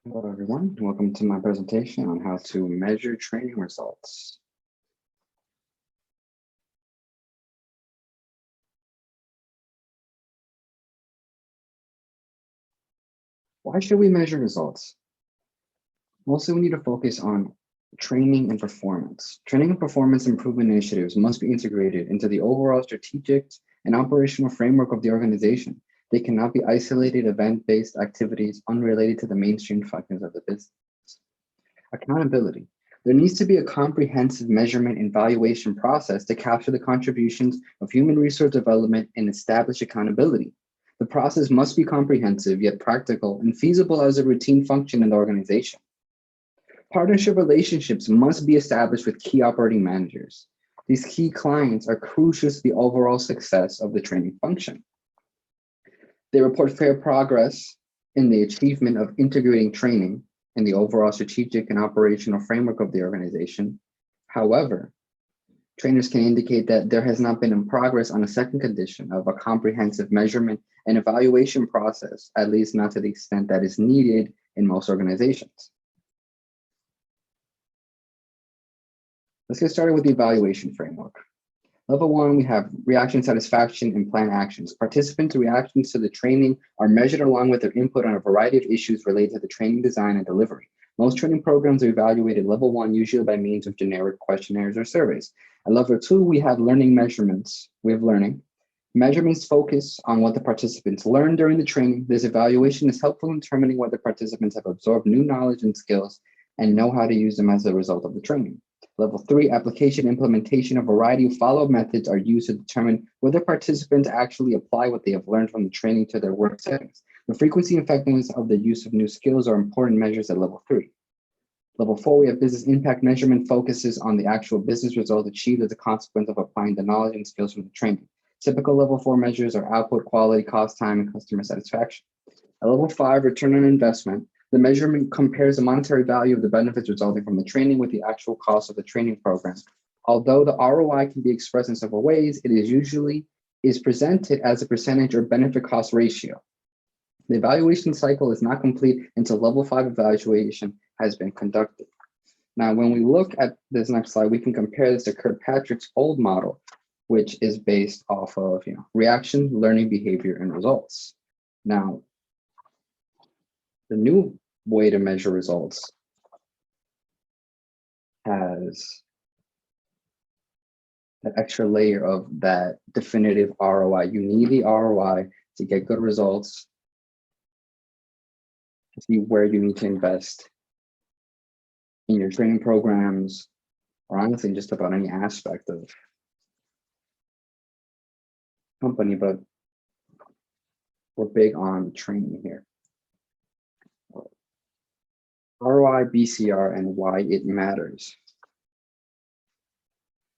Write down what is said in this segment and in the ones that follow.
Hello, everyone. Welcome to my presentation on how to measure training results. Why should we measure results? Mostly, we need to focus on training and performance. Training and performance improvement initiatives must be integrated into the overall strategic and operational framework of the organization. They cannot be isolated event-based activities unrelated to the mainstream functions of the business. Accountability. There needs to be a comprehensive measurement and evaluation process to capture the contributions of human resource development and establish accountability. The process must be comprehensive, yet practical and feasible as a routine function in the organization. Partnership relationships must be established with key operating managers. These key clients are crucial to the overall success of the training function. They report fair progress in the achievement of integrating training in the overall strategic and operational framework of the organization. However, trainers can indicate that there has not been progress on a second condition of a comprehensive measurement and evaluation process, at least not to the extent that is needed in most organizations. Let's get started with the evaluation framework. Level 1, we have reaction satisfaction and plan actions. Participants' reactions to the training are measured along with their input on a variety of issues related to the training design and delivery. Most training programs are evaluated level 1, usually by means of generic questionnaires or surveys. At level 2, we have learning measurements. We have learning. Measurements focus on what the participants learned during the training. This evaluation is helpful in determining whether participants have absorbed new knowledge and skills and know how to use them as a result of the training. Level 3, application implementation. A variety of follow-up methods are used to determine whether participants actually apply what they have learned from the training to their work settings. The frequency and effectiveness of the use of new skills are important measures at level 3. Level 4, we have business impact measurement focuses on the actual business results achieved as a consequence of applying the knowledge and skills from the training. Typical level 4 measures are output, quality, cost, time, and customer satisfaction. At level 5, return on investment. The measurement compares the monetary value of the benefits resulting from the training with the actual cost of the training program. Although the ROI can be expressed in several ways, it is usually presented as a percentage or benefit cost ratio. The evaluation cycle is not complete until level 5 evaluation has been conducted. Now, when we look at this next slide, we can compare this to Kirkpatrick's old model, which is based off of reaction, learning, behavior, and results. Now, the new way to measure results has that extra layer of that definitive ROI. You need the ROI to get good results, to see where you need to invest in your training programs, or honestly, just about any aspect of company, but we're big on training here. ROI, BCR, and why it matters.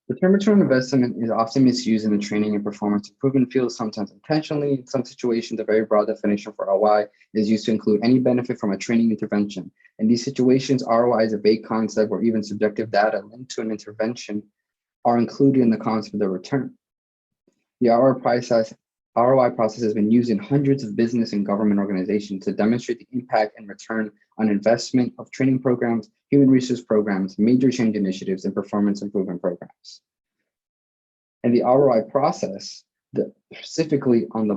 The term return on investment is often misused in the training and performance improvement field, sometimes intentionally. In some situations, a very broad definition for ROI is used to include any benefit from a training intervention. In these situations, ROI is a vague concept where even subjective data linked to an intervention are included in the concept of the return. The ROI process has been used in hundreds of business and government organizations to demonstrate the impact and return on investment of training programs, human resource programs, major change initiatives, and performance improvement programs. And the ROI process, specifically on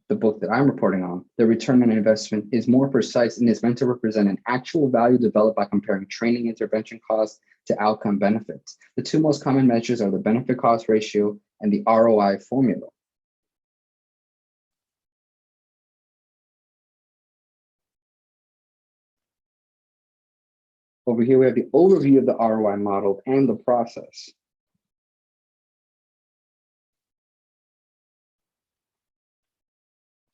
the book that I'm reporting on, the return on investment is more precise and is meant to represent an actual value developed by comparing training intervention costs to outcome benefits. The two most common measures are the benefit cost ratio and the ROI formula. Over here, we have the overview of the ROI model and the process.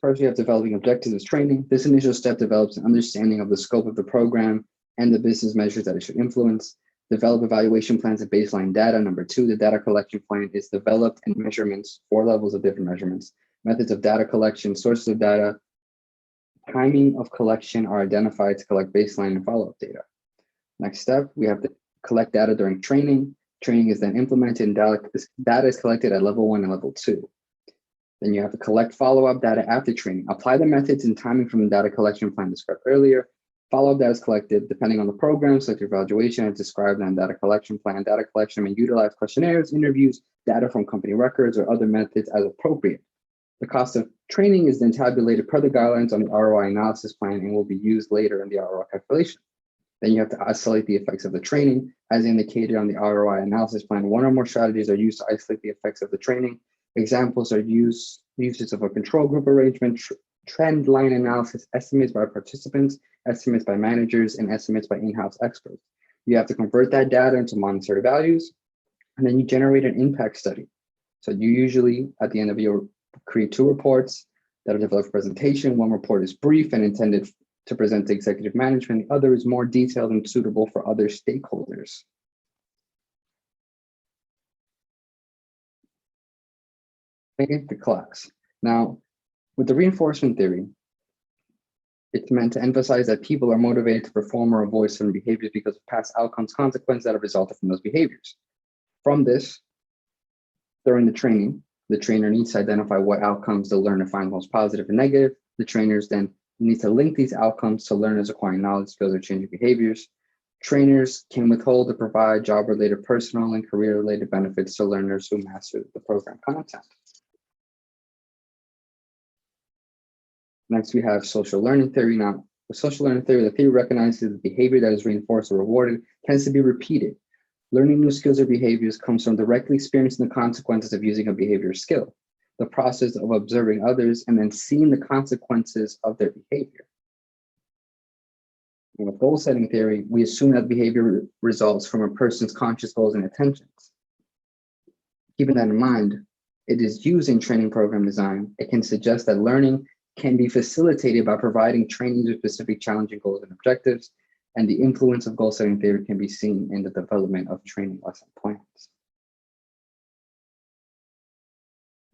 First, we have developing objectives as training. This initial step develops an understanding of the scope of the program and the business measures that it should influence. Develop evaluation plans and baseline data. Number 2, the data collection plan is developed and measurements, 4 levels of different measurements. Methods of data collection, sources of data, timing of collection are identified to collect baseline and follow-up data. Next step, we have to collect data during training. Training is then implemented and data is collected at level 1 and level 2. Then you have to collect follow-up data after training. Apply the methods and timing from the data collection plan described earlier. Follow-up data is collected depending on the program, such as evaluation as described in data collection plan. Data collection may utilize questionnaires, interviews, data from company records, or other methods as appropriate. The cost of training is then tabulated per the guidelines on the ROI analysis plan and will be used later in the ROI calculation. Then you have to isolate the effects of the training. As indicated on the ROI analysis plan, one or more strategies are used to isolate the effects of the training. Examples are uses of a control group arrangement, trend line analysis, estimates by participants, estimates by managers, and estimates by in-house experts. You have to convert that data into monetary values, and then you generate an impact study. So you usually, at the end of your create 2 reports that are developed for presentation. One report is brief and intended to present to executive management. The other is more detailed and suitable for other stakeholders. The class. Now, with the reinforcement theory, it's meant to emphasize that people are motivated to perform or avoid certain behaviors because of past outcomes, consequences that have resulted from those behaviors. From this, during the training, the trainer needs to identify what outcomes the learner finds most positive and negative. The trainers then need to link these outcomes to learners acquiring knowledge, skills, or changing behaviors. Trainers can withhold or provide job-related, personal, and career-related benefits to learners who master the program content. Next, we have social learning theory. Now, with social learning theory, the theory recognizes that behavior that is reinforced or rewarded tends to be repeated. Learning new skills or behaviors comes from directly experiencing the consequences of using a behavior skill, the process of observing others, and then seeing the consequences of their behavior. And with goal setting theory, we assume that behavior results from a person's conscious goals and intentions. Keeping that in mind, it is used in training program design. It can suggest that learning can be facilitated by providing trainees with specific challenging goals and objectives, and the influence of goal setting theory can be seen in the development of training lesson plans.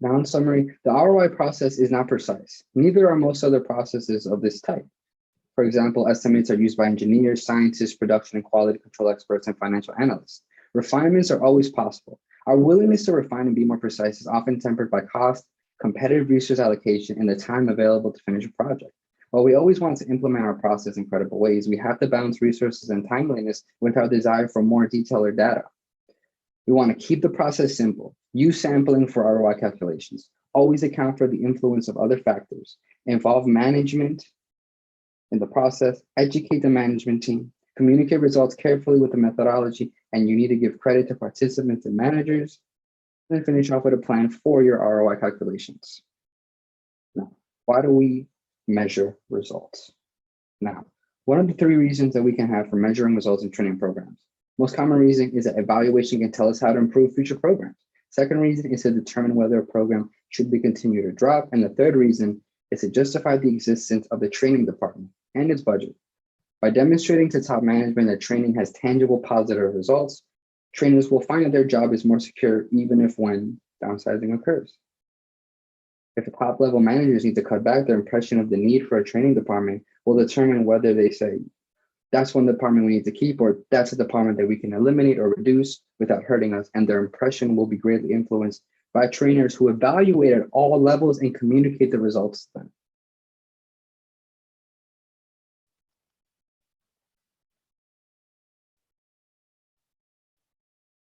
Now, in summary, the ROI process is not precise. Neither are most other processes of this type. For example, estimates are used by engineers, scientists, production and quality control experts, and financial analysts. Refinements are always possible. Our willingness to refine and be more precise is often tempered by cost, competitive resource allocation, and the time available to finish a project. While we always want to implement our process in credible ways, we have to balance resources and timeliness with our desire for more detail or data. We want to keep the process simple, use sampling for ROI calculations, always account for the influence of other factors, involve management in the process, educate the management team, communicate results carefully with the methodology, and you need to give credit to participants and managers, and finish off with a plan for your ROI calculations. Now, why do we measure results? Now, one of the 3 reasons that we can have for measuring results in training programs. Most common reason is that evaluation can tell us how to improve future programs. Second reason is to determine whether a program should be continued or dropped. And the third reason is to justify the existence of the training department and its budget. By demonstrating to top management that training has tangible positive results, trainers will find that their job is more secure even if when downsizing occurs. If the top level managers need to cut back, their impression of the need for a training department will determine whether they say, that's one department we need to keep, or that's a department that we can eliminate or reduce without hurting us. And their impression will be greatly influenced by trainers who evaluate at all levels and communicate the results to them.